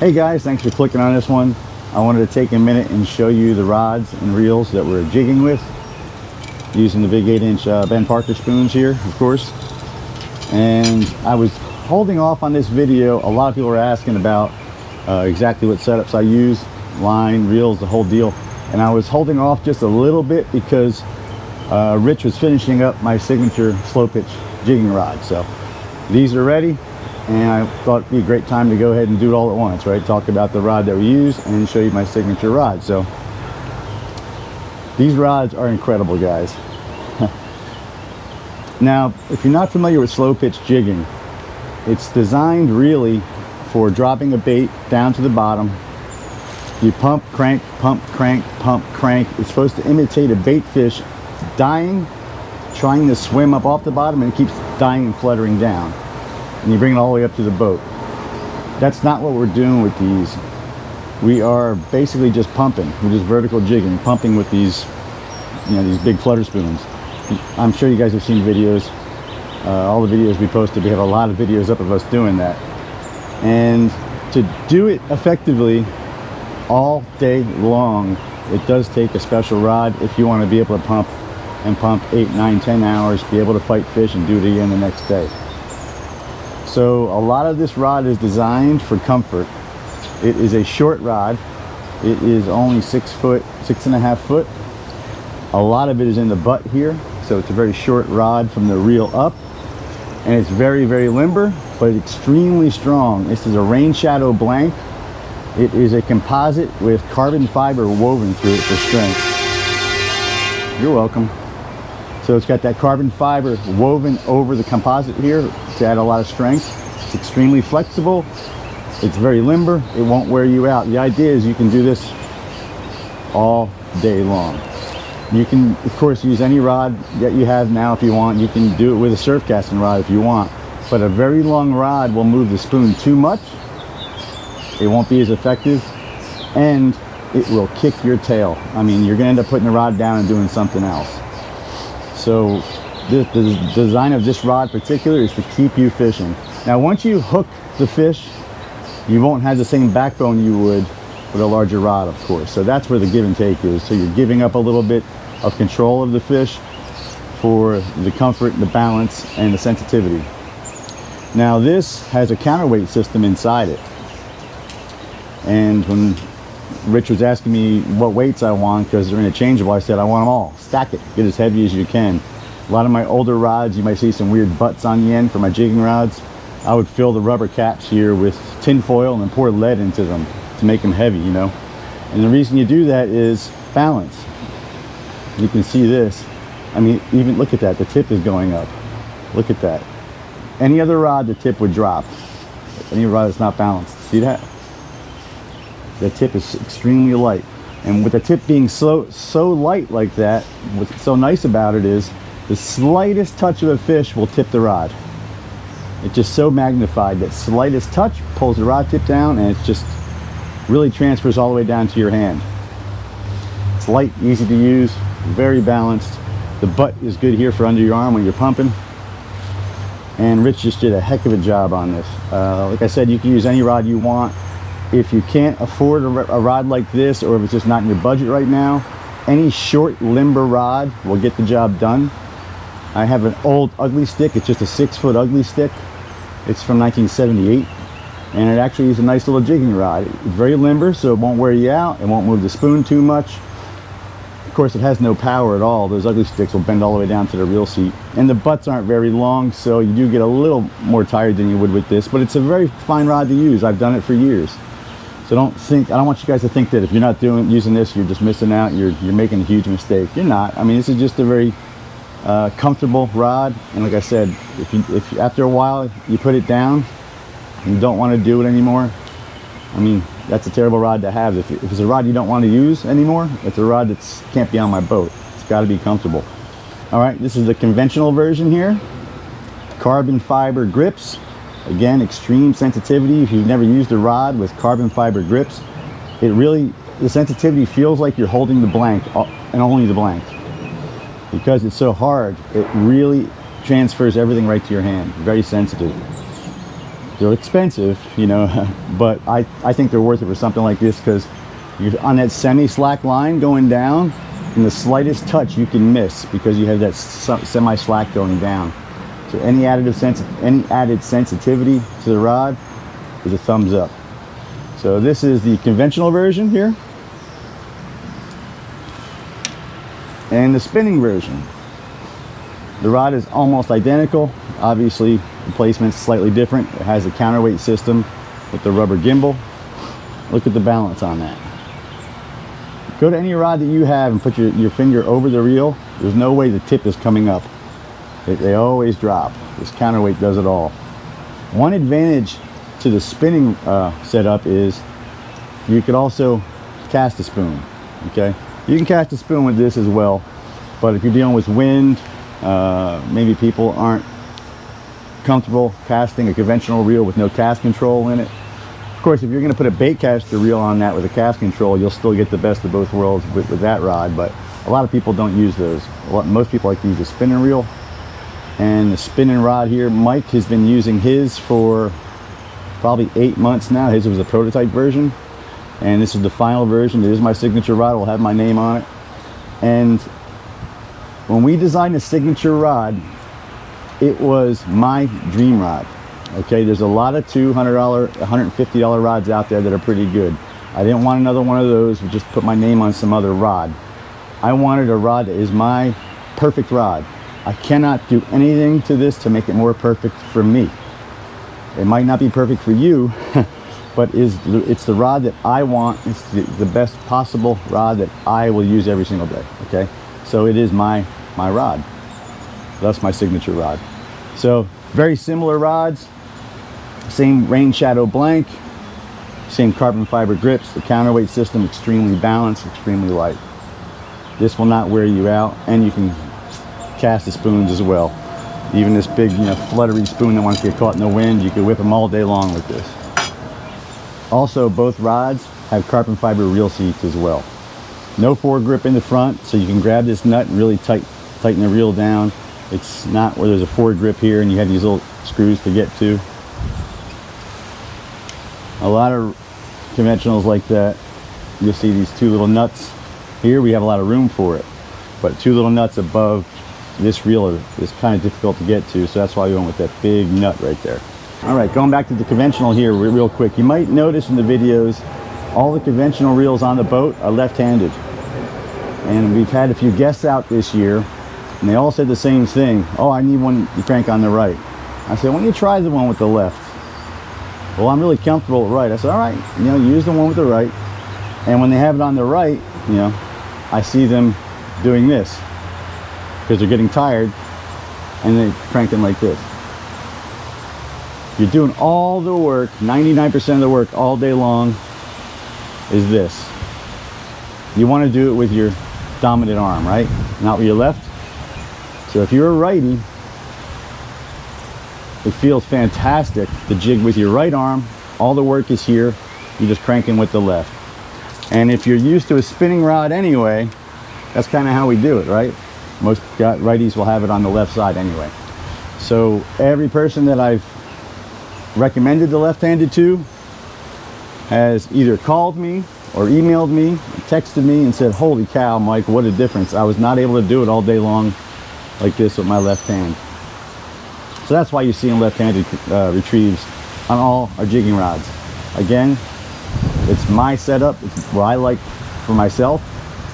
Hey guys, thanks for clicking on this one. I wanted to take a minute and show you the rods and reels that we're jigging with, using the big 8-inch Ben Parker spoons here, of course. And I was holding off on this video. A lot of people were asking about exactly what setups I use, line, reels, the whole deal. And I was holding off just a little bit because Rich was finishing up my signature slow pitch jigging rod. So these are ready, and I thought it'd be a great time to go ahead and do it all at once, right? Talk about the rod that we use and show you my signature rod. So these rods are incredible, guys. Now, if you're not familiar with slow pitch jigging, it's designed really for dropping a bait down to the bottom. You pump, crank, pump, crank, pump, crank. It's supposed to imitate a bait fish dying, trying to swim up off the bottom, and it keeps dying and fluttering down. And you bring it all the way up to the boat. That's not what we're doing with these. We are basically just pumping. We're just vertical jigging, pumping with these, you know, these big flutter spoons. I'm sure you guys have seen videos. All the videos we posted, we have a lot of videos up of us doing that. And to do it effectively all day long, it does take a special rod if you want to be able to pump and pump 8, 9, 10 hours, be able to fight fish and do it again the next day. So a lot of this rod is designed for comfort. It is a short rod. It is only 6 foot, 6.5 foot. A lot of it is in the butt here, so it's a very short rod from the reel up, and it's very, very limber, but extremely strong. This is a rain shadow blank. It is a composite with carbon fiber woven through it for strength. You're welcome. So it's got that carbon fiber woven over the composite here to add a lot of strength. It's extremely flexible. It's very limber. It won't wear you out. The idea is you can do this all day long. You can, of course, use any rod that you have now if you want. You can do it with a surf casting rod if you want. But a very long rod will move the spoon too much. It won't be as effective, and it will kick your tail. I mean, you're going to end up putting the rod down and doing something else. So the design of this rod in particular is to keep you fishing. Now, once you hook the fish, you won't have the same backbone you would with a larger rod, of course. So that's where the give and take is. So you're giving up a little bit of control of the fish for the comfort, the balance, and the sensitivity. Now, this has a counterweight system inside it. And when Rich was asking me what weights I want, because they're interchangeable, I said I want them all. Stack it, get as heavy as you can. A lot of my older rods, you might see some weird butts on the end for my jigging rods. I would fill the rubber caps here with tin foil and then pour lead into them to make them heavy, you know. And the reason you do that is balance. You can see this. I mean, even look at that, the tip is going up. Look at that. Any other rod, the tip would drop. Any rod that's not balanced, see that? The tip is extremely light, and with the tip being so light like that, what's so nice about it is the slightest touch of a fish will tip the rod. It's just so magnified that slightest touch pulls the rod tip down, and it just really transfers all the way down to your hand. It's light, easy to use, very balanced. The butt is good here for under your arm when you're pumping, and Rich just did a heck of a job on this. Like I said, you can use any rod you want. If you can't afford a rod like this, or if it's just not in your budget right now, any short limber rod will get the job done. I have an old ugly stick. It's just a 6-foot ugly stick. It's from 1978, and it actually is a nice little jigging rod. It's very limber, so it won't wear you out. It won't move the spoon too much. Of course, it has no power at all. Those ugly sticks will bend all the way down to the reel seat, and the butts aren't very long, so you do get a little more tired than you would with this, but it's a very fine rod to use. I've done it for years. So I don't want you guys to think that if you're not using this, you're just missing out, you're making a huge mistake. You're not. I mean, this is just a very comfortable rod, and like I said, if after a while you put it down and you don't want to do it anymore, I mean, that's a terrible rod to have. If it's a rod you don't want to use anymore, it's a rod that can't be on my boat. It's got to be comfortable. All right, this is the conventional version here. Carbon fiber grips. Again, extreme sensitivity. If you've never used a rod with carbon fiber grips, the sensitivity feels like you're holding the blank, and only the blank. Because it's so hard, it really transfers everything right to your hand. Very sensitive. They're expensive, you know, but I think they're worth it for something like this, because you're on that semi-slack line going down, and the slightest touch you can miss because you have that semi-slack going down. So any added sensitivity to the rod is a thumbs up. So this is the conventional version here, and the spinning version. The rod is almost identical. Obviously, the placement's slightly different. It has a counterweight system with the rubber gimbal. Look at the balance on that. Go to any rod that you have and put your finger over the reel. There's no way the tip is coming up. They always drop. This counterweight does it all. One advantage to the spinning setup is you could also cast a spoon. Okay, you can cast a spoon with this as well, but if you're dealing with wind, maybe people aren't comfortable casting a conventional reel with no cast control in it. Of course, if you're going to put a bait caster reel on that with a cast control, you'll still get the best of both worlds with that rod, but a lot of people don't use those. Most people like to use a spinning reel. And the spinning rod here, Mike has been using his for probably 8 months now. His was a prototype version, and this is the final version. It is my signature rod. It will have my name on it. And when we designed the signature rod, it was my dream rod. Okay, there's a lot of $200, $150 rods out there that are pretty good. I didn't want another one of those and just put my name on some other rod. I wanted a rod that is my perfect rod. I cannot do anything to this to make it more perfect for me. It might not be perfect for you, but it's the rod that I want. It's the best possible rod that I will use every single day. Okay, so it is my rod. That's my signature rod. So very similar rods, same rain shadow blank, same carbon fiber grips. The counterweight system extremely balanced, extremely light. This will not wear you out, and you can cast the spoons as well. Even this big, you know, fluttery spoon that wants to get caught in the wind, you can whip them all day long with this. Also, both rods have carbon fiber reel seats as well. No foregrip in the front, so you can grab this nut and really tighten the reel down. It's not where there's a foregrip here and you have these little screws to get to. A lot of conventionals like that, you'll see these two little nuts. Here we have a lot of room for it, but two little nuts above this reel is kind of difficult to get to, so that's why we went with that big nut right there. All right, going back to the conventional here real quick. You might notice in the videos, all the conventional reels on the boat are left-handed. And we've had a few guests out this year, and they all said the same thing. Oh, I need one you crank on the right. I said, why don't you try the one with the left? Well, I'm really comfortable with right. I said, all right, you know, use the one with the right. And when they have it on the right, you know, I see them doing this, because they're getting tired and they're cranking like this. You're doing all the work, 99% of the work all day long is this. You want to do it with your dominant arm, right? Not with your left. So if you're a righty, it feels fantastic to jig with your right arm. All the work is here. You're just cranking with the left. And if you're used to a spinning rod anyway, that's kind of how we do it, right? Most righties will have it on the left side anyway. So every person that I've recommended the left-handed to has either called me or emailed me, texted me and said, holy cow, Mike, what a difference. I was not able to do it all day long like this with my left hand. So that's why you're seeing left-handed retrieves on all our jigging rods. Again, it's my setup. It's what I like for myself.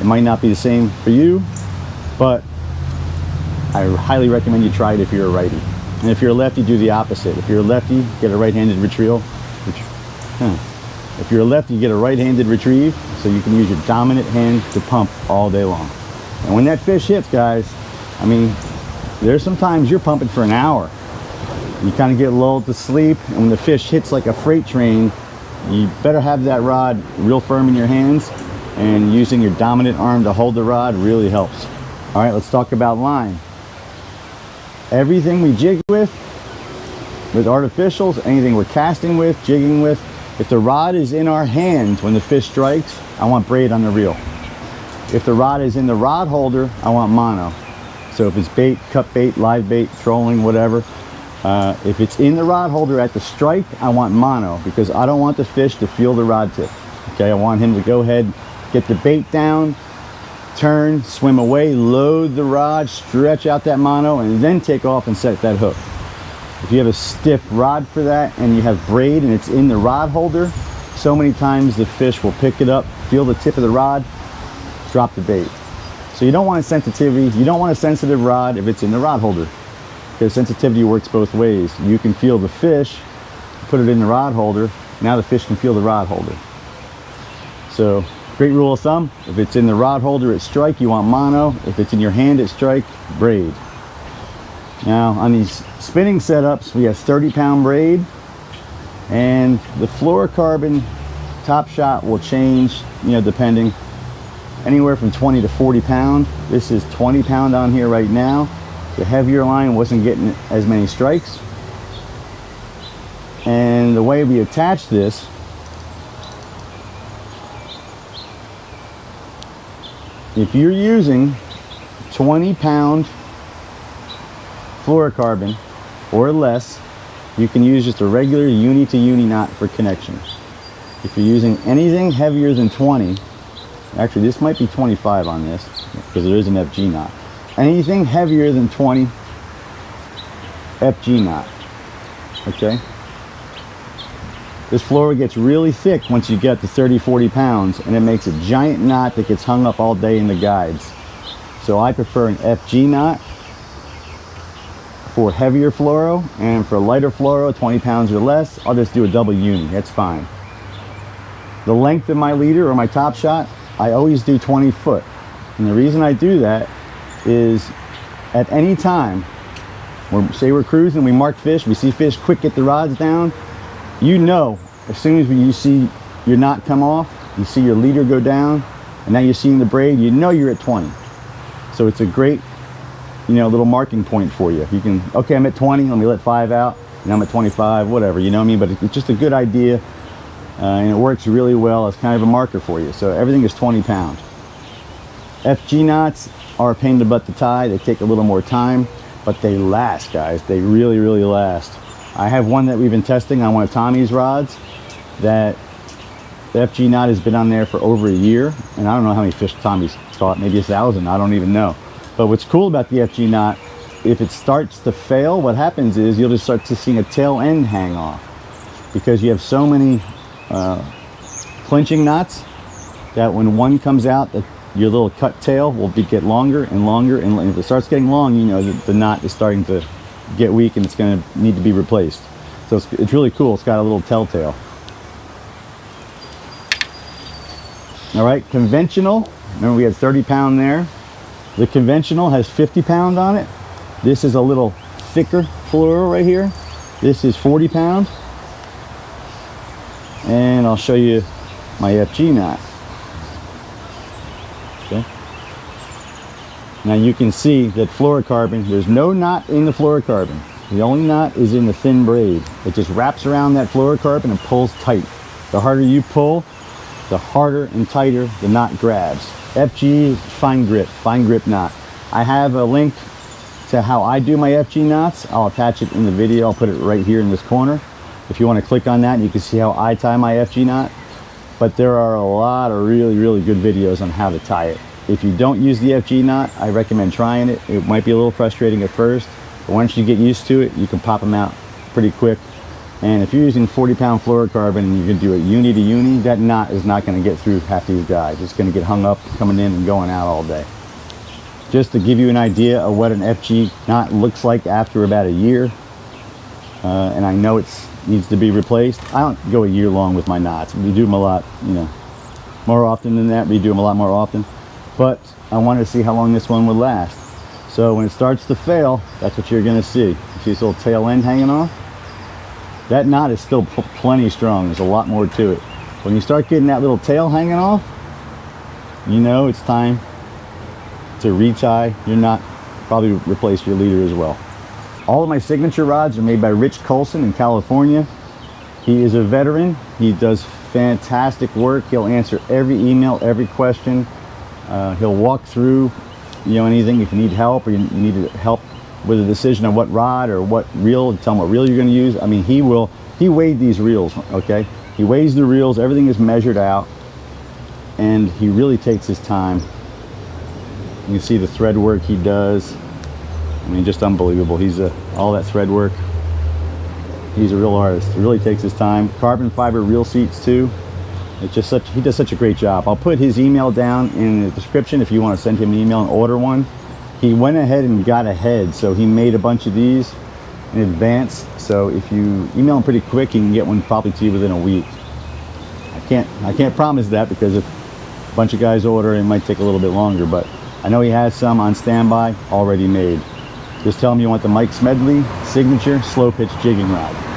It might not be the same for you, but I highly recommend you try it if you're a righty. And if you're a lefty, do the opposite. If you're a lefty, get a right-handed retrieval. If you're a lefty, get a right-handed retrieve, so you can use your dominant hand to pump all day long. And when that fish hits, guys, I mean, there's sometimes you're pumping for an hour. You kind of get lulled to sleep, and when the fish hits like a freight train, you better have that rod real firm in your hands, and using your dominant arm to hold the rod really helps. All right, let's talk about line. Everything we jig with artificials, anything we're casting with, jigging with, if the rod is in our hand when the fish strikes, I want braid on the reel. If the rod is in the rod holder, I want mono. So if it's bait, cut bait, live bait, trolling, whatever, If it's in the rod holder at the strike, I want mono, because I don't want the fish to feel the rod tip. Okay, I want him to go ahead, get the bait down, turn, swim away, load the rod, stretch out that mono, and then take off and set that hook. If you have a stiff rod for that and you have braid and it's in the rod holder, so many times the fish will pick it up, feel the tip of the rod, drop the bait. So you don't want a sensitivity, you don't want a sensitive rod if it's in the rod holder, because sensitivity works both ways. You can feel the fish, put it in the rod holder, now the fish can feel the rod holder. So great rule of thumb, if it's in the rod holder at strike, you want mono. If it's in your hand at strike, braid. Now on these spinning setups, we have 30-pound braid, and the fluorocarbon top shot will change, you know, depending, anywhere from 20 to 40 pound. This is 20 pound on here right now. The heavier line wasn't getting as many strikes. And the way we attach this, if you're using 20-pound fluorocarbon or less, you can use just a regular uni to uni knot for connection. If you're using anything heavier than 20, actually this might be 25 on this because there is an FG knot. Anything heavier than 20, FG knot. Okay? This fluoro gets really thick once you get to 30-40 pounds, and it makes a giant knot that gets hung up all day in the guides. So I prefer an FG knot for heavier fluoro, and for lighter fluoro, 20 pounds or less, I'll just do a double uni. That's fine. The length of my leader or my top shot, I always do 20 foot. And the reason I do that is at any time, say we're cruising, we mark fish, we see fish, quick, get the rods down. You know, as soon as you see your knot come off, you see your leader go down, and now you're seeing the braid, you know you're at 20. So it's a great, you know, little marking point for you. You can, okay, I'm at 20, let me let 5 out, and I'm at 25, whatever, you know what I mean? But it's just a good idea, and it works really well as kind of a marker for you. So everything is 20 pound. FG knots are a pain in the butt to tie. They take a little more time, but they last, guys. They really, really last. I have one that we've been testing on one of Tommy's rods that the FG knot has been on there for over a year, and I don't know how many fish Tommy's caught, maybe 1,000, I don't even know. But what's cool about the FG knot, if it starts to fail, what happens is you'll just start to see a tail end hang off, because you have so many clinching knots that when one comes out, your little cut tail will get longer and longer, and if it starts getting long, you know that the knot is starting to get weak and it's going to need to be replaced. So it's really cool. It's got a little telltale. All right, conventional, remember we had 30 pound there. The conventional has 50 pound on it. This is a little thicker fluoro right here. This is 40 pound. And I'll show you my FG knot. Okay. Now you can see that fluorocarbon, there's no knot in the fluorocarbon. The only knot is in the thin braid. It just wraps around that fluorocarbon and pulls tight. The harder you pull, the harder and tighter the knot grabs. FG, fine grip knot. I have a link to how I do my FG knots. I'll attach it in the video. I'll put it right here in this corner. If you want to click on that, you can see how I tie my FG knot. But there are a lot of really, really good videos on how to tie it. If you don't use the FG knot, I recommend trying it. It might be a little frustrating at first, but once you get used to it, you can pop them out pretty quick. And if you're using 40 pound fluorocarbon and you can do it uni to uni, that knot is not going to get through half these guys. It's going to get hung up coming in and going out all day. Just to give you an idea of what an FG knot looks like after about a year, and I know it needs to be replaced. I don't go a year long with my knots. We do them a lot, you know, more often than that. We do them a lot more often. But I wanted to see how long this one would last. So when it starts to fail, that's what you're going to see. You see this little tail end hanging off? That knot is still plenty strong. There's a lot more to it. When you start getting that little tail hanging off, you know it's time to retie your knot, probably replace your leader as well. All of my signature rods are made by Coulson in California. He is a veteran. He does fantastic work. He'll answer every email, every question. He'll walk through, you know, anything. If you need help or you need help with a decision of what rod or what reel, tell him what reel you're going to use. I mean, he weighed these reels, okay? He weighs the reels, everything is measured out, and he really takes his time. You can see the thread work he does. I mean, just unbelievable. All that thread work. He's a real artist. He really takes his time. Carbon fiber reel seats too. It's just he does such a great job. I'll put his email down in the description if you want to send him an email and order one. He went ahead and got ahead, so he made a bunch of these in advance. So if you email him pretty quick, he can get one probably to you within a week. I can't promise that, because if a bunch of guys order, it might take a little bit longer, but I know he has some on standby already made. Just tell him you want the Mike Smedley signature slow pitch jigging rod.